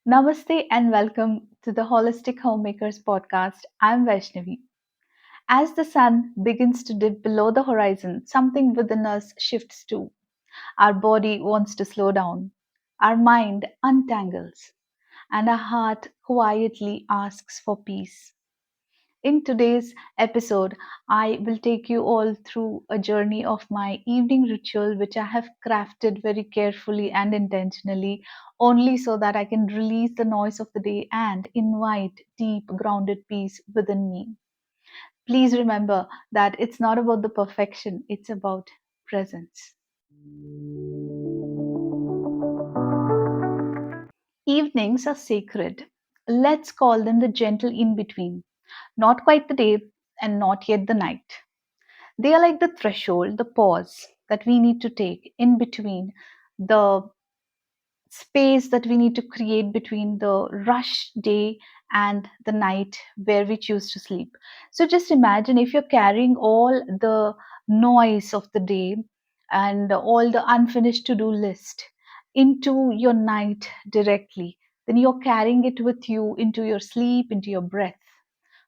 Namaste and welcome to the Holistic Homemakers Podcast. I'm Vaishnavi. As the sun begins to dip below the horizon, something within us shifts too. Our body wants to slow down, our mind untangles, and our heart quietly asks for peace. In today's episode, I will take you all through a journey of my evening ritual, which I have crafted very carefully and intentionally, only so that I can release the noise of the day and invite deep, grounded peace within me. Please remember that it's not about the perfection, it's about presence. Evenings are sacred. Let's call them the gentle in between. Not quite the day and not yet the night. They are like the threshold, the pause that we need to take in between, the space that we need to create between the rush day and the night where we choose to sleep. So just imagine if you're carrying all the noise of the day and all the unfinished to do list into your night directly, then you're carrying it with you into your sleep, into your breath,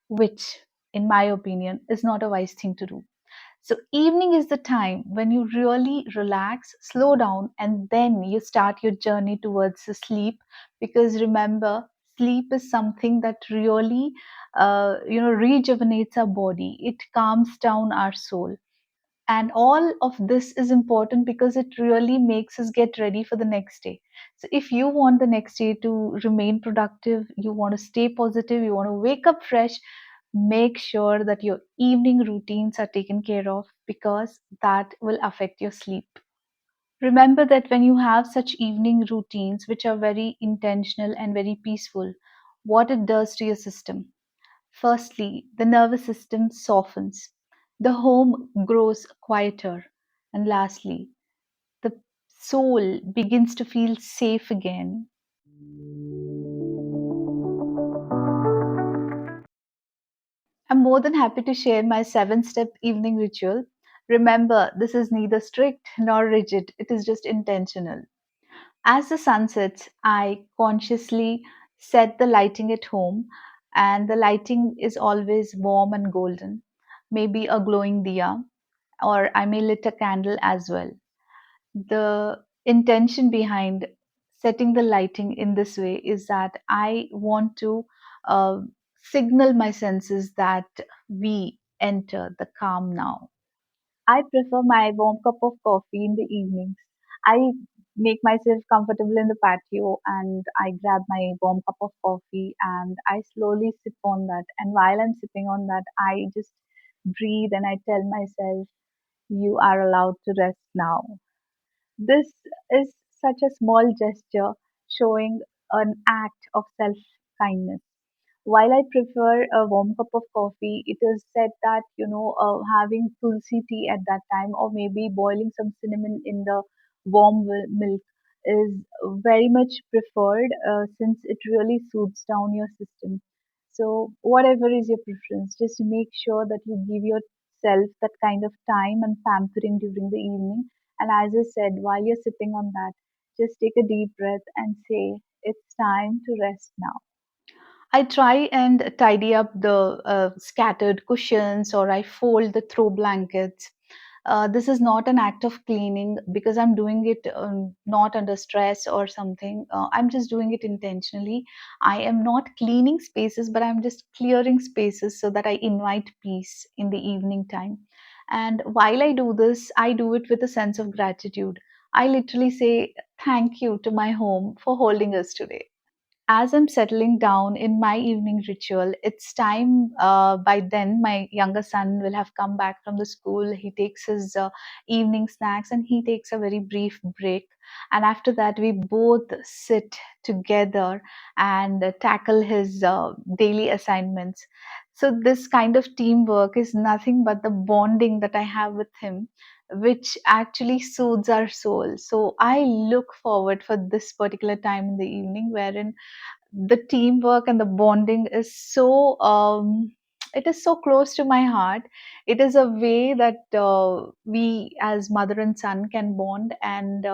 which, in my opinion, is not a wise thing to do. So, evening is the time when you really relax, slow down, and then you start your journey towards the sleep. Because remember, sleep is something that really, rejuvenates our body. It calms down our soul, and all of this is important because it really makes us get ready for the next day. So if you want the next day to remain productive, you want to stay positive, you want to wake up fresh, make sure that your evening routines are taken care of, because that will affect your sleep. Remember that when you have such evening routines which are very intentional and very peaceful, what it does to your system. Firstly, the nervous system softens, the home grows quieter, and lastly, the soul begins to feel safe again. I'm more than happy to share my 7 step evening ritual. Remember, this is neither strict nor rigid, it is just intentional. As the sun sets, I consciously set the lighting at home, and the lighting is always warm and golden, maybe a glowing diya, or I may lit a candle as well. The intention behind setting the lighting in this way is that I want to uh, signal my senses that we enter the calm now. I prefer my warm cup of coffee in the evenings. I make myself comfortable in the patio and I grab my warm cup of coffee and I slowly sip on that. And while I'm sipping on that, I just breathe and I tell myself, you are allowed to rest now. This is such a small gesture showing an act of self kindness. While I prefer a warm cup of coffee, it is said that having tulsi tea at that time, or maybe boiling some cinnamon in the warm milk, is very much preferred since it really soothes down your system. So, whatever is your preference, just make sure that you give yourself that kind of time and pampering during the evening. And as I said, while you're sipping on that, just take a deep breath and say, it's time to rest now. I try and tidy up the scattered cushions, or I fold the throw blankets. This is not an act of cleaning because I'm doing it not under stress or something. I'm just doing it intentionally. I am not cleaning spaces, but I'm just clearing spaces so that I invite peace in the evening time. And while I do this, I do it with a sense of gratitude. I literally say thank you to my home for holding us today. As I'm settling down in my evening ritual, it's time. By then, my younger son will have come back from the school. He takes his evening snacks and he takes a very brief break. And after that, we both sit together and tackle his daily assignments. So, this kind of teamwork is nothing but the bonding that I have with him, which actually soothes our soul. So, I look forward for this particular time in the evening wherein the teamwork and the bonding is so it is so close to my heart. It is a way that we as mother and son can bond, and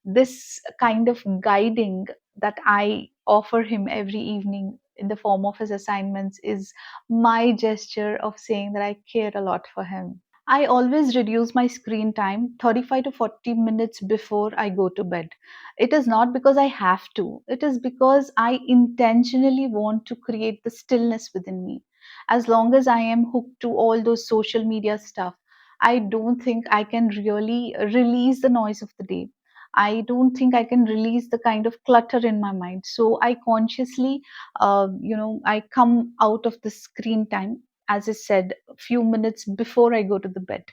this kind of guiding that I offer him every evening in the form of his assignments is my gesture of saying that I care a lot for him. I always reduce my screen time 35 to 40 minutes before I go to bed. It is not because I have to, it is because I intentionally want to create the stillness within me. As long as I am hooked to all those social media stuff, I don't think I can really release the noise of the day. I don't think I can release the kind of clutter in my mind. So I consciously, I come out of the screen time, as I said, a few minutes before I go to the bed.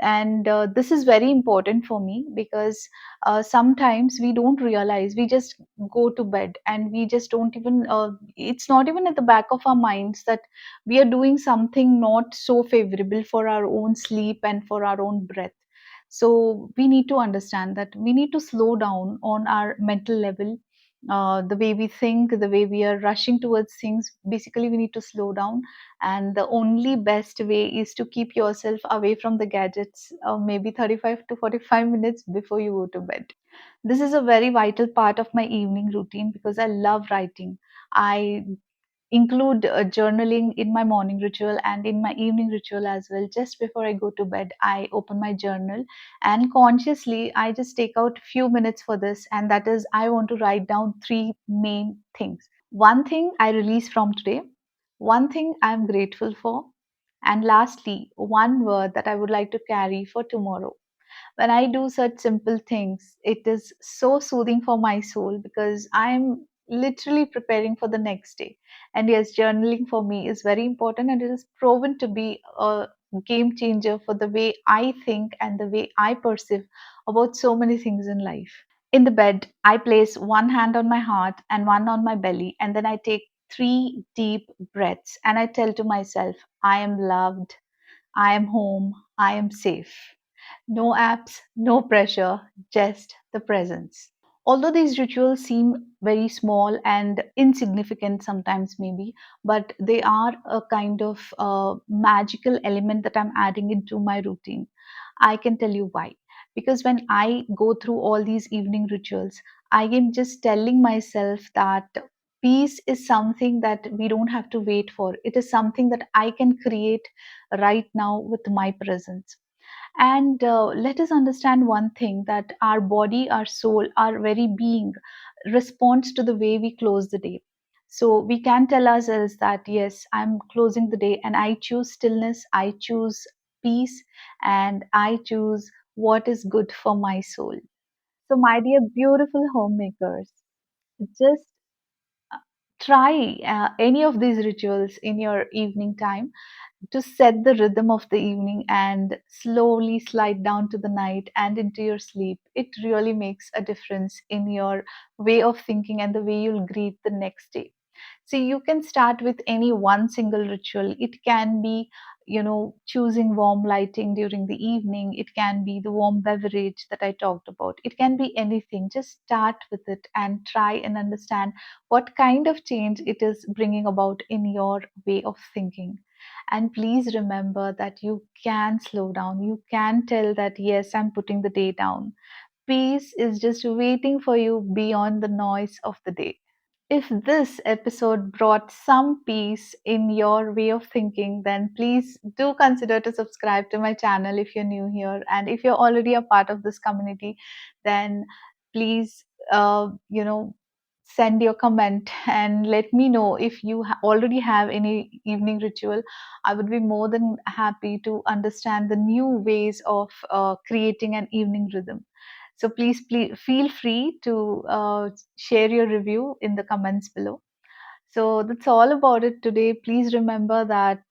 And this is very important for me because sometimes we don't realize, we just go to bed and we just don't even, it's not even at the back of our minds that we are doing something not so favorable for our own sleep and for our own breath. So we need to understand that we need to slow down on our mental level. The way we think, the way we are rushing towards things, basically we need to slow down, and the only best way is to keep yourself away from the gadgets, maybe 35 to 45 minutes before you go to bed. This is a very vital part of my evening routine because I love writing. I include journaling in my morning ritual and in my evening ritual as well. Just before I go to bed, I open my journal and consciously I just take out a few minutes for this, and that is I want to write down three main things. One thing I release from today, one thing I'm grateful for, and lastly, one word that I would like to carry for tomorrow. When I do such simple things, it is so soothing for my soul because I'm literally preparing for the next day. And yes, journaling for me is very important, and it is proven to be a game changer for the way I think and the way I perceive about so many things in life. In the bed, I place one hand on my heart and one on my belly, and then I take three deep breaths and I tell to myself, I am loved, I am home, I am safe. No apps, no pressure, just the presence. Although these rituals seem very small and insignificant sometimes, maybe, but they are a kind of magical element that I'm adding into my routine. I can tell you why. Because when I go through all these evening rituals, I am just telling myself that peace is something that we don't have to wait for. It is something that I can create right now with my presence. And let us understand one thing, that our body, our soul, our very being responds to the way we close the day. So we can tell ourselves that, yes, I'm closing the day and I choose stillness, I choose peace, and I choose what is good for my soul. So, my dear beautiful homemakers, just try any of these rituals in your evening time to set the rhythm of the evening and slowly slide down to the night and into your sleep. It really makes a difference in your way of thinking and the way you'll greet the next day. So you can start with any one single ritual. It can be, choosing warm lighting during the evening. It can be the warm beverage that I talked about. It can be anything. Just start with it and try and understand what kind of change it is bringing about in your way of thinking. And please remember that you can slow down. You can tell that, yes, I'm putting the day down. Peace is just waiting for you beyond the noise of the day. If this episode brought some peace in your way of thinking, then please do consider to subscribe to my channel if you're new here. And if you're already a part of this community, then please, send your comment and let me know if you already have any evening ritual. I would be more than happy to understand the new ways of creating an evening rhythm. So please feel free to share your review in the comments below. So that's all about it today. Please remember that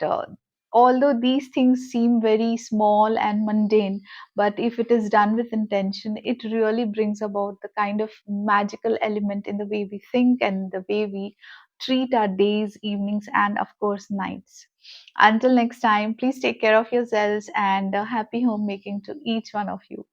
although these things seem very small and mundane, but if it is done with intention, it really brings about the kind of magical element in the way we think and the way we treat our days, evenings, and of course, nights. Until next time, please take care of yourselves and happy homemaking to each one of you.